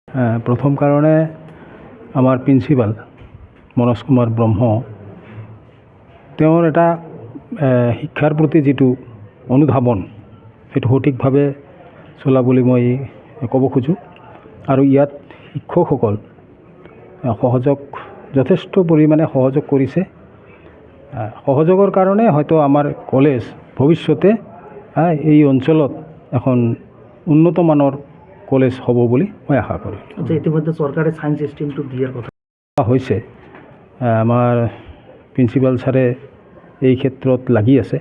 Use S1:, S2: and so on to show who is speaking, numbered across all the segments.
S1: প্ৰথম কাৰণে আমাৰ প্ৰিন্সিপাল মনোজ কুমাৰ ব্ৰহ্ম তেওঁৰ এটা শিক্ষাৰ প্ৰতি যিটো অনুধাৱন সেইটো সঠিকভাৱে চলা বুলি মই ক'ব খোজোঁ। আৰু ইয়াত শিক্ষকসকল যথেষ্ট পৰিমাণে সহযোগ কৰিছে। সহযোগৰ কাৰণে হয়তো আমাৰ কলেজ ভৱিষ্যতে এই অঞ্চলত এখন উন্নত মানৰ কলেজ হ'ব বুলি মই আশা কৰোঁ।
S2: ইতিমধ্যে চৰকাৰে ছায়েন্স ষ্ট্ৰীমটো দিয়াৰ কথা
S1: হৈছে। আমাৰ প্ৰিন্সিপাল ছাৰে এই ক্ষেত্ৰত লাগি আছে।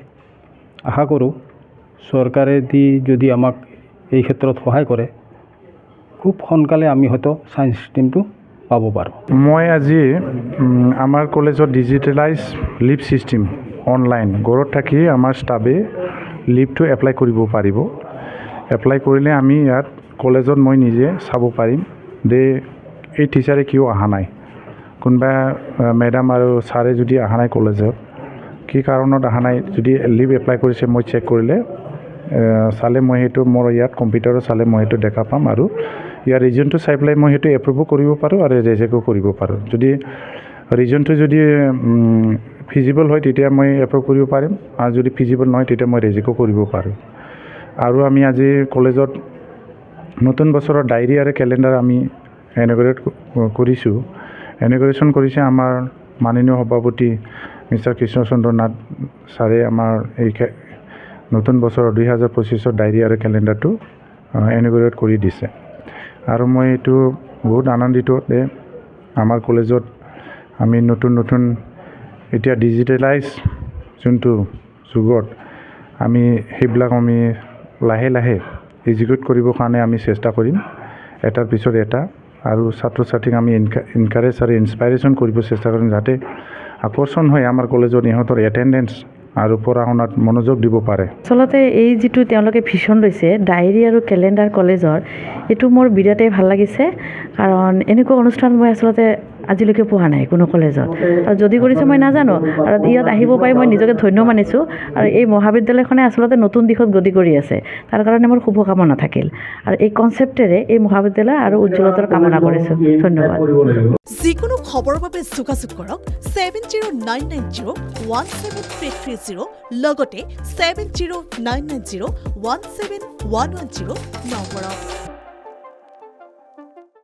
S1: আশা কৰোঁ চৰকাৰে যদি আমাক এই ক্ষেত্ৰত সহায় কৰে খুব সোনকালে আমি হয়তো ছায়েন্স ষ্ট্ৰীমটো পাব পাৰোঁ।
S3: মই আজি আমাৰ কলেজত ডিজিটেলাইজ লিভ ছিষ্টেম অনলাইন ঘৰত থাকি আমাৰ ষ্টাফে লিভটো এপ্লাই কৰিব পাৰিব। এপ্লাই কৰিলে আমি ইয়াত কলেজত মই নিজে চাব পাৰিম যে এই টিচাৰে কিয় অহা নাই, কোনোবা মেডাম আৰু ছাৰে যদি অহা নাই কলেজত কি কাৰণত অহা নাই, যদি লিভ এপ্লাই কৰিছে মই চেক কৰিলে চালে মই সেইটো মোৰ ইয়াত কম্পিউটাৰত চালে মই সেইটো দেখা পাম আৰু ইয়াৰ ৰিজনটো চাই পেলাই মই সেইটো এপ্ৰুভো কৰিব পাৰোঁ আৰু ৰিজেক্টো কৰিব পাৰোঁ। যদি ৰিজনটো যদি ফিজিবল হয় তেতিয়া মই এপ্ৰুভ কৰিব পাৰিম, আৰু যদি ফিজিবল নহয় তেতিয়া মই ৰিজেক্টো কৰিব পাৰোঁ। আৰু আমি আজি কলেজত নতুন বছৰৰ ডায়েৰী আৰু কেলেণ্ডাৰ আমি ইনঅগ্ৰেট কৰিছোঁ। ইনঅগ্ৰেশ্যন কৰিছে আমাৰ মাননীয় সভাপতি মিষ্টাৰ কৃষ্ণচন্দ্ৰ নাথ ছাৰে। আমাৰ এই নতুন বছৰৰ 2025 ডায়েৰী আৰু কেলেণ্ডাৰটো ইনঅগ্ৰেট কৰি দিছে। আৰু মই এইটো বহুত আনন্দিত যে আমাৰ কলেজত আমি নতুন এতিয়া ডিজিটেলাইজ যোনটো যুগত আমি সেইবিলাক আমি লাহে লাহে এক্সিকিউট কৰিবৰ কাৰণে আমি চেষ্টা কৰিম, এটাৰ পিছত এটা। আৰু ছাত্ৰ ছাত্ৰীক আমি এনকাৰেজ আৰু ইনস্পাইৰেশ্যন কৰিব চেষ্টা কৰিম যাতে আকৰ্ষণ হয় আমাৰ কলেজত ইহঁতৰ এটেণ্ডেঞ্চ আৰু পঢ়া শুনাত মনোযোগ দিব পাৰে।
S4: আচলতে এই যিটো তেওঁলোকে ভিছন লৈছে ডায়েৰী আৰু কেলেণ্ডাৰ কলেজৰ, এইটো মোৰ বিৰাটেই ভাল লাগিছে। কাৰণ এনেকুৱা অনুষ্ঠান মই আচলতে আজিলৈকে পোৱা নাই কোনো কলেজত, আৰু যদি কৰিছে মই নাজানো। আৰু ইয়াত আহিব পাই মই নিজকে ধন্য মানিছোঁ। আৰু এই মহাবিদ্যালয়খনে আচলতে নতুন দিশত গতি কৰি আছে, তাৰ কাৰণে মোৰ শুভকামনা থাকিল। আৰু এই কনচেপ্টেৰে এই মহাবিদ্যালয় আৰু উজ্জ্বলতাৰ কামনা কৰিছোঁ। ধন্যবাদ।
S5: যিকোনো খবৰৰ বাবে যোগাযোগ কৰক 7099017330 লগতে 7099017110 নম্বৰত।